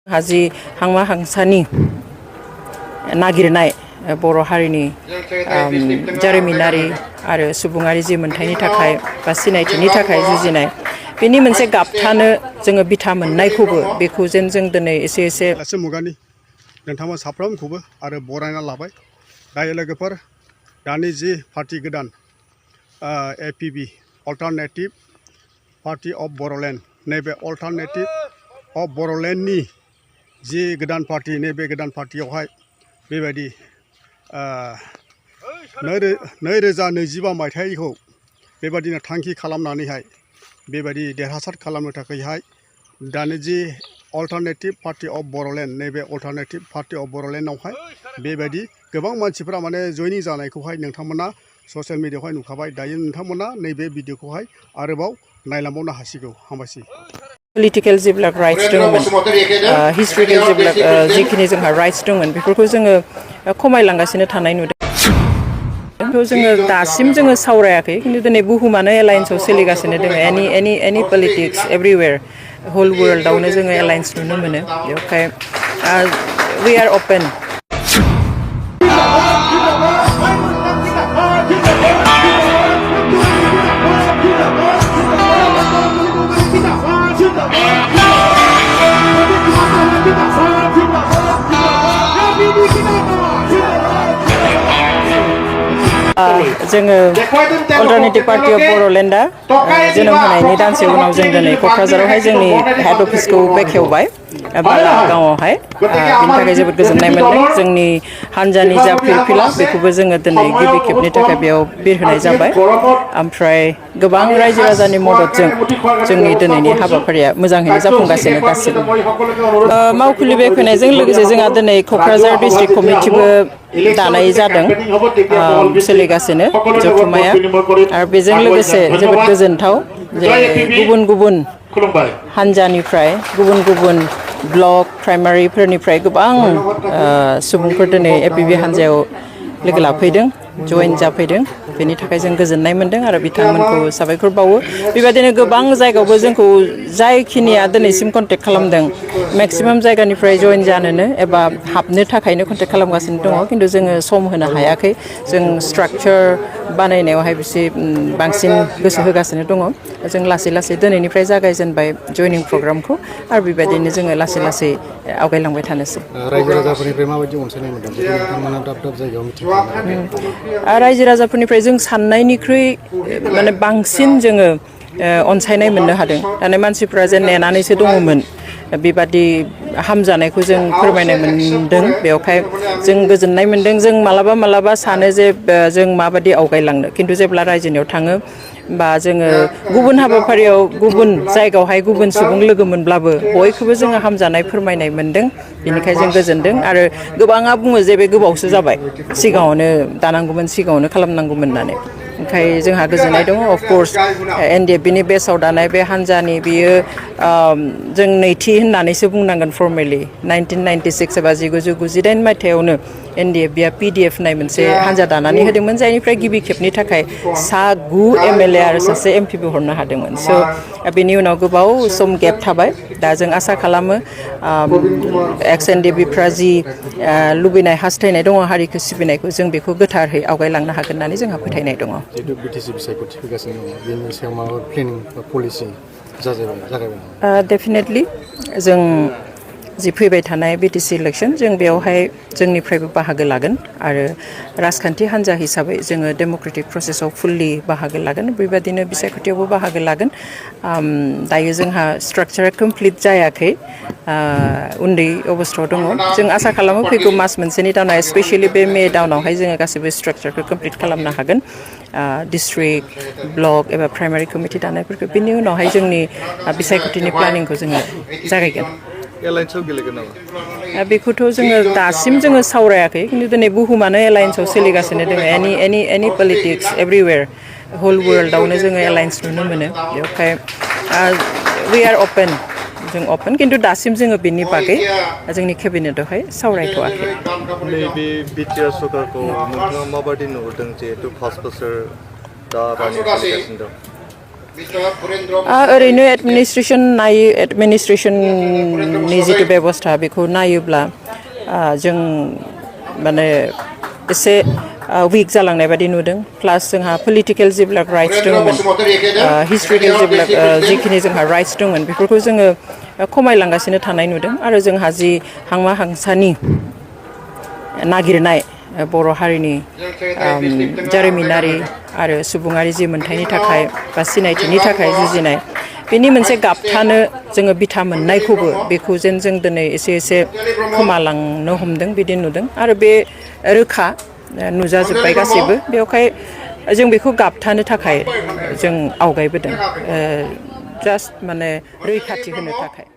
हाजि हांमा हांसानि नागिरनाय बर' हारिनि जारिमिनारि आरो सुबुङारि जि मोनथायनि थाखाय बा सिनायथिनि थाखाय जुजिनाय बेनि मोनसे गाबथानो जोङो बिथा मोननायखौबो बेखौ जेन जों दिनै एसे मुगानि नोंथांमोन साफ्रोमखौबो आरो बरायना लाबाय दायो लोगोफोर दानि जि पार्टी गोदान APB alternative party of Bodoland नैबे अल्टारनेटिव अफ बर'लेण्डनि जि गोदान पार्टी नैबे गोदान पार्टीयावहाय बेबायदि 2025 मायथाइखौ बेबायदिनो थांखि खालामनानैहाय बेबायदि देरहासार खालामनो थाखायहाय दानि जि अल्टारनेटिव पार्टी अफ बर'लेण्ड नैबे अल्टारनेटिव पार्टी अफ बर'लेण्डआवहाय बेबायदि गोबां मानसिफोरा माने जयनिं जानायखौहाय नोंथांमोना ससियेल मिडियायावहाय नुखाबाय दायो नोंथांमोना नैबे भिडिअखौहाय आरोबाव नायलांबावनो हासिगौ हामबायसै पलिटिकेल जेब्ला राइट्स दंमोन हिस्ट्रिकेल जेब्ला जिखिनि जोंहा राइट्स दंमोन बेफोरखौ जोङो खमायलांगासिनो थानाय नुदों बेखौ जोङो दासिम जोङो सावरायाखै खिन्थु दिनै बुहुमानो एलायन्सआव सोलिगासिनो दङ एनि पलिटिक्स एभरिवेयर होल वर्ल्डआवनो जोङो एलायन्स नुनो मोनो बेवहाय वी आर अपेन जोङो अल्टारनेटिव पार्टी अफ बर'लेण्डआ जोनोम होनायनि दानसे उनाव जों दिनै क'क्राझारावहाय जोंनि हेड अफिसखौ बेखेवबाय बालागावआवहाय बिनि थाखाय जोबोद गोजोननाय मोनदों जोंनि हानजानि जा फिरफिला बेखौबो जोङो दिनै गिबि खेबनि थाखाय बेयाव बिरहोनाय जाबाय ओमफ्राय गोबां रायजो राजानि मददजों जोंनि दिनैनि हाबाफारिया मोजाङैनो जाफुंगासिनो दासिम मावखुलि बेखेवनायजों लोगोसे जोंहा दिनै क'क्राझार डिस्ट्रिक्ट कमिटिबो दानाय जादों सोलिगासिनो जथुम्माया आरो बेजों लोगोसे जोबोद गोजोनथाव जे गुबुन गुबुन हानजानिफ्राय गुबुन गुबुन ब्लक प्राइमारिफोरनिफ्राय गोबां सुबुंफोर दिनै APB हानजायाव लोगो लाफैदों जइन जाफैदों बेनि थाखाय जों गोजोननाय मोनदों आरो बिथांमोनखौ साबायखर बावो बेबायदिनो गोबां जायगायावबो जोंखौ जायखिनिया दिनैसिम कन्टेक्ट खालामदों मेक्सिमाम जायगानिफ्राय जइन जानोनो एबा हाबनो थाखायनो कन्टेक्ट खालामगासिनो दङ खिन्थु जोङो सम होनो हायाखै जों स्ट्राक्चार बानायनायावहाय बिसे बांसिन गोसो होगासिनो दङ जों लासै लासै दिनैनिफ्राय जागायजेनबाय जयनिं प्रग्रामखौ आरो बेबायदिनो जोङो लासै लासै आवगायलांबाय थानोसै रायजो राजाफोरनिफ्राय माबायदि अनसायनाय मोनदों नोंथांमोना दाब दाब जायगायाव मिथिं रायजो राजाफोरनिफ्राय जों साननायनिख्रुइ माने बांसिन जोङो अनसायनाय मोननो हादों दाने मानसिफ्रा जे नेनानैसो दङमोन बेबादि हामजानायखौ जों फोरमायनाय मोनदों बेवहाय जों गोजोननाय मोनदों जों मालाबा सानो जे जों माबादि आवगायलांनो खिन्थु जेब्ला रायजोनियाव थाङो बा जोङो गुबुन हाबाफारियाव गुबुन जायगायावहाय गुबुन सुबुं लोगो मोनब्लाबो बयखौबो जोङो हामजानाय फोरमायनाय मोनदों बेनिखायनो जों गोजोनदों आरो गोबाङा बुङो जे बे गोबावसो जाबाय सिगाङावनो दानांगौमोन सिगाङावनो खालामनांगौमोन होननानै ओंखायनो जोंहा गोजोननाय दङ अफकर्स NDFBनि बेसाव दानाय बे हानजानि बियो जों नैथि होननानैसो बुंनांगोन फर्मेलि 1996 एबा 1998 मायथाइयावनो NDFBआ PDF होननाय मोनसे हानजा दानानै होदोंमोन जायनिफ्राय गिबि खेबनि थाखाय 9 MLA आरो सासे MPबो हरनो हादोंमोन स' बेनि उनाव गोबाव सम गेप थाबाय दा जों आसा खालामो एक्स NDFBफ्रा जि लुबैनाय हास्थायनाय दङ हारिखौ सिबिनायखौ जों बेखौ गोथारै आवगायलांनो हागोन होननानै जोंहा फोथायनाय दङ डेफिनेटलि जों जि फैबाय थानाय BTC इलेक्शन जों बेवहाय जोंनिफ्रायबो बाहागो लागोन आरो राजखान्थि हान्जा हिसाबै जोङो डेम'क्रेटिक प्रसेसआव फुल्लि बाहागो लागोन बेबायदिनो बिसायख'थियावबो बाहागो लागोन दायो जोंहा स्ट्राक्चारा कमप्लिट जायाखै उन्दै अबस्थायाव दङ जों आसा खालामो फैगौ मास मोनसेनि दानाव स्पेसियेलि बे मे दानावहाय जोङो गासैबो स्ट्राक्चारखौ कमप्लिट खालामनो हागोन डिस्ट्रिक्ट ब्लक एबा प्राइमारि कमिटि दानायफोरखौ बिनि उनावहाय जोंनि बिसायख'थिनि प्लानिंखौ जोङो जागायगोन बेखौथ' जोङो दासिम जोङो सावरायाखै खिन्थु दिनै बुहुमानो एलायन्सआव सोलिगासिनो दङ एनि पलिटिक्स एभरिवेयर होल वर्ल्डआवनो जोङो एलायन्स नुनो मोनो बेवहाय वी आर अपेन जों अपेन खिन्थु दासिम जोङो बेनि बागै जोंनि केबिनेटआवहाय सावरायथ'वाखै नैबे बिटिआर सरकारखौ नोंथाङा माबायदि नुहुरदों जिहेतु 5 बोसोर दा रानिं खालामगासिनो दं ओरैनो एडमिनिस्ट्रेसननि जिथु बेबस्था बेखौ नायोब्ला जों माने एसे उइक जालांनाय बादि नुदों प्लास जोंहा पलिटिकेल जेब्ला राइट्स दंमोन हिस्ट्रिकेल जेब्ला जिखिनि जोंहा राइट्स दंमोन बेफोरखौ जोङो खमायलांगासिनो थानाय नुदों आरो जोंहा जि हांमा हांसानि नागिरनाय बर' हारिनि जारिमिनारि आरो सुबुङारि जि मोनथायनि थाखाय बा सिनायथिनि थाखाय जुजिनाय बेनि मोनसे गाबथानो जोङो बिथा मोननायखौबो बेखौ जेन जों दिनै एसे खोमालांनो हमदों बिदि नुदों आरो बे रोखा नुजाजोब्बाय गासैबो बेवहाय जों बेखौ गाबथानो थाखाय जों आवगायबोदों जास्ट माने रैखाथि होनो थाखाय